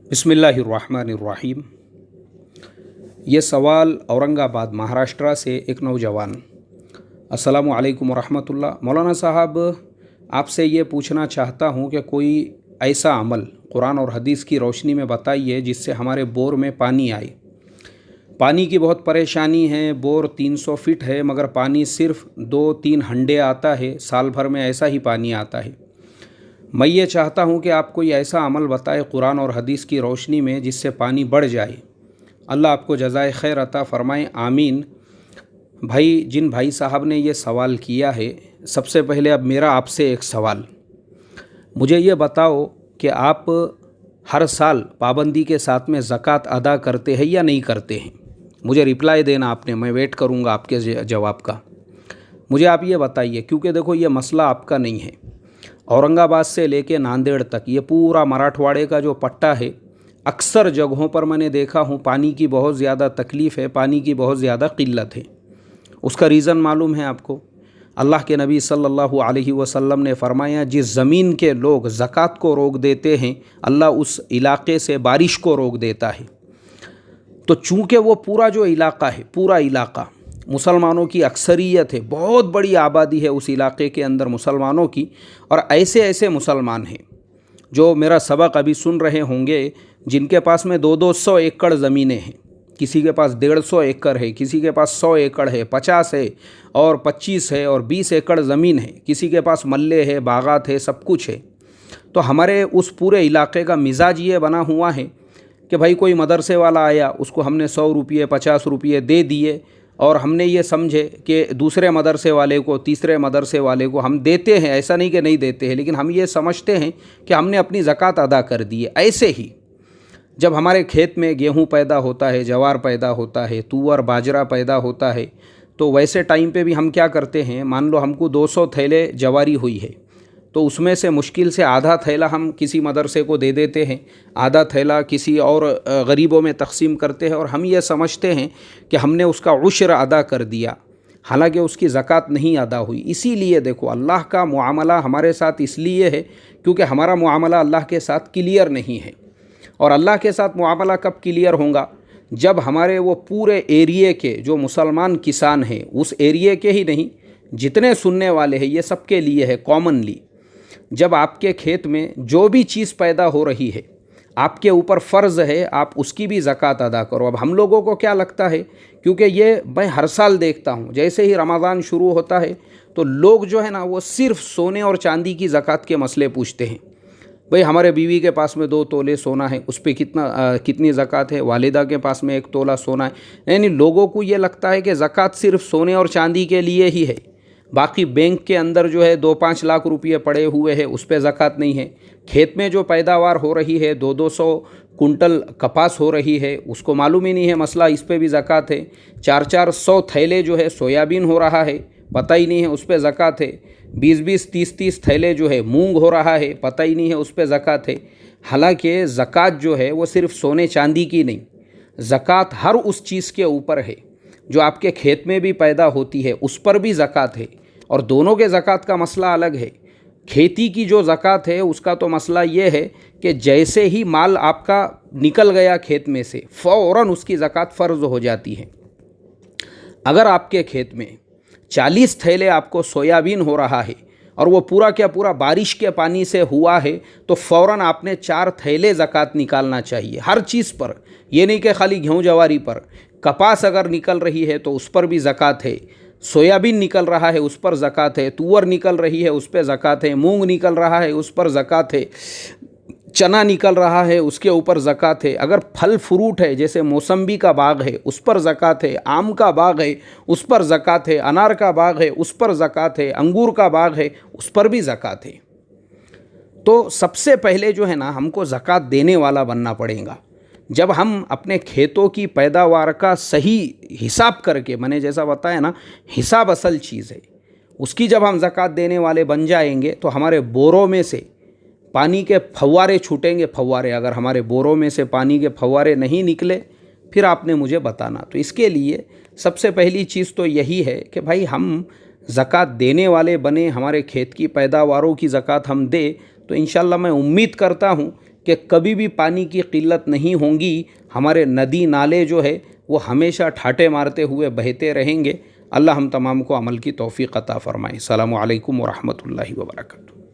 बिस्मिल्लाहिर्रहमानिर्रहीम। ये सवाल औरंगाबाद महाराष्ट्र से एक नौजवान। अस्सलामु अलैकुम वरहमतुल्लाह। मौलाना साहब, आपसे ये पूछना चाहता हूँ कि कोई ऐसा अमल कुरान और हदीस की रोशनी में बताइए जिससे हमारे बोर में पानी आए। पानी की बहुत परेशानी है। बोर 300 फीट है मगर पानी सिर्फ 2-3 हंडे आता है। साल भर में ऐसा ही पानी आता है। मैं ये चाहता हूँ कि आप कोई ऐसा अमल बताए कुरान और हदीस की रोशनी में जिससे पानी बढ़ जाए। अल्लाह आपको जज़ाए खैर अता फ़रमाए, आमीन। भाई, जिन भाई साहब ने ये सवाल किया है, सबसे पहले अब मेरा आपसे एक सवाल, मुझे ये बताओ कि आप हर साल पाबंदी के साथ में ज़कात अदा करते हैं या नहीं करते हैं? मुझे रिप्लाई देना आपने, मैं वेट करूँगा आपके जवाब का। मुझे आप ये बताइए, क्योंकि देखो ये मसला आपका नहीं है। औरंगाबाद से लेके नांदेड़ तक ये पूरा मराठवाड़े का जो पट्टा है, अक्सर जगहों पर मैंने देखा हूँ पानी की बहुत ज़्यादा तकलीफ़ है, पानी की बहुत ज़्यादा किल्लत है। उसका रीज़न मालूम है आपको? अल्लाह के नबी सल्लल्लाहु अलैहि वसल्लम ने फरमाया, जिस ज़मीन के लोग ज़कात को रोक देते हैं, अल्लाह उस इलाके से बारिश को रोक देता है। तो चूँकि वो पूरा जो इलाका है, पूरा इलाका मुसलमानों की अक्सरियत है, बहुत बड़ी आबादी है उस इलाके के अंदर मुसलमानों की, और ऐसे ऐसे मुसलमान हैं जो मेरा सबक अभी सुन रहे होंगे, जिनके पास में 200 एकड़ ज़मीनें हैं। किसी के पास 150 एकड़ है, किसी के पास 100 एकड़ है, 50 है और 25 है और 20 एकड़ ज़मीन है, किसी के पास मल्ले है, बागात है, सब कुछ है। तो हमारे उस पूरे इलाके का मिजाज ये बना हुआ है कि भाई कोई मदरसे वाला आया, उसको हमने 100 रुपये 50 रुपये दे दिए और हमने ये समझे कि दूसरे मदरसे वाले को, तीसरे मदरसे वाले को हम देते हैं। ऐसा नहीं कि नहीं देते हैं, लेकिन हम ये समझते हैं कि हमने अपनी ज़कात अदा कर दी है। ऐसे ही जब हमारे खेत में गेहूं पैदा होता है, जवार पैदा होता है, तुअर बाजरा पैदा होता है, तो वैसे टाइम पे भी हम क्या करते हैं, मान लो हमको 200 थैले जवारी हुई है, तो उसमें से मुश्किल से आधा थैला हम किसी मदरसे को दे देते हैं, आधा थैला किसी और गरीबों में तकसीम करते हैं, और हम ये समझते हैं कि हमने उसका उश्र अदा कर दिया, हालांकि उसकी ज़कात नहीं अदा हुई। इसीलिए देखो, अल्लाह का मुआमला हमारे साथ इसलिए है क्योंकि हमारा मुआमला अल्लाह के साथ क्लियर नहीं है। और अल्लाह के साथ मुआमला कब क्लियर होगा? जब हमारे वो पूरे एरिए के जो मुसलमान किसान हैं, उस एरिए के ही नहीं, जितने सुनने वाले हैं, ये सबके लिए है कॉमनली। जब आपके खेत में जो भी चीज़ पैदा हो रही है, आपके ऊपर फ़र्ज़ है आप उसकी भी ज़कात अदा करो। अब हम लोगों को क्या लगता है, क्योंकि ये मैं हर साल देखता हूँ, जैसे ही रमज़ान शुरू होता है तो लोग जो है ना, वो सिर्फ सोने और चांदी की ज़कात के मसले पूछते हैं। भाई, हमारे बीवी के पास में 2 तोले सोना है, उस पर कितनी ज़कात है? वालिदा के पास में 1 तोला सोना है। यानी लोगों को ये लगता है कि ज़कात सिर्फ सोने और चांदी के लिए ही है, बाकी बैंक के अंदर जो है 2-5 लाख रुपये पड़े हुए हैं, उस पर ज़कात नहीं है। खेत में जो पैदावार हो रही है, 200 कुंटल कपास हो रही है, उसको मालूम ही नहीं है मसला, इस पर भी ज़कात है। 400 थैले जो है सोयाबीन हो रहा है, पता ही नहीं है, उस पर ज़कात है। 20-20, 30-30 थैले जो है मूंग हो रहा है, पता ही नहीं है, उस पर ज़कात है। हालांकि ज़कात जो है वो सिर्फ सोने चांदी की नहीं, ज़कात हर उस चीज़ के ऊपर है जो आपके खेत में भी पैदा होती है, उस पर भी ज़कात है। और दोनों के ज़कात का मसला अलग है। खेती की जो ज़कात है उसका तो मसला ये है कि जैसे ही माल आपका निकल गया खेत में से, फ़ौरन उसकी ज़कात फ़र्ज़ हो जाती है। अगर आपके खेत में 40 थैले आपको सोयाबीन हो रहा है और वो पूरा क्या पूरा बारिश के पानी से हुआ है, तो फ़ौरन आपने 4 थैले ज़कात निकालना चाहिए हर चीज़ पर। ये नहीं कि खाली गेहूँ जवारी पर। कपास अगर निकल रही है तो उस पर भी ज़कात है, सोयाबीन निकल रहा है उस पर ज़कात है, तुअर निकल रही है उस पर ज़कात है, मूंग निकल रहा है उस पर ज़कात है, चना निकल रहा है उसके ऊपर ज़कात है। अगर फल फ्रूट है, जैसे मौसम्बी का बाग है, उस पर ज़कात है, आम का बाग है उस पर ज़कात है, अनार का बाग है उस पर ज़कात है, अंगूर का बाग है उस पर भी ज़कात है। तो सबसे पहले जो है ना, हमको ज़कात देने वाला बनना पड़ेगा। जब हम अपने खेतों की पैदावार का सही हिसाब करके, मैंने जैसा बताया ना, हिसाब असल चीज़ है, उसकी जब हम ज़कात देने वाले बन जाएंगे तो हमारे बोरों में से पानी के फव्वारे छूटेंगे। फव्वारे, अगर हमारे बोरों में से पानी के फव्वारे नहीं निकले, फिर आपने मुझे बताना। तो इसके लिए सबसे पहली चीज़ तो यही है कि भाई हम ज़कात देने वाले बने, हमारे खेत की पैदावारों की ज़कात हम दे, तो इंशाल्लाह मैं उम्मीद करता हूँ कि कभी भी पानी की किल्लत नहीं होगी, हमारे नदी नाले जो है वो हमेशा ठाटे मारते हुए बहते रहेंगे। अल्लाह हम तमाम को अमल की तौफीक अता फ़रमाए। अस्सलामु अलैकुम व रहमतुल्लाहि व बरकातुहू।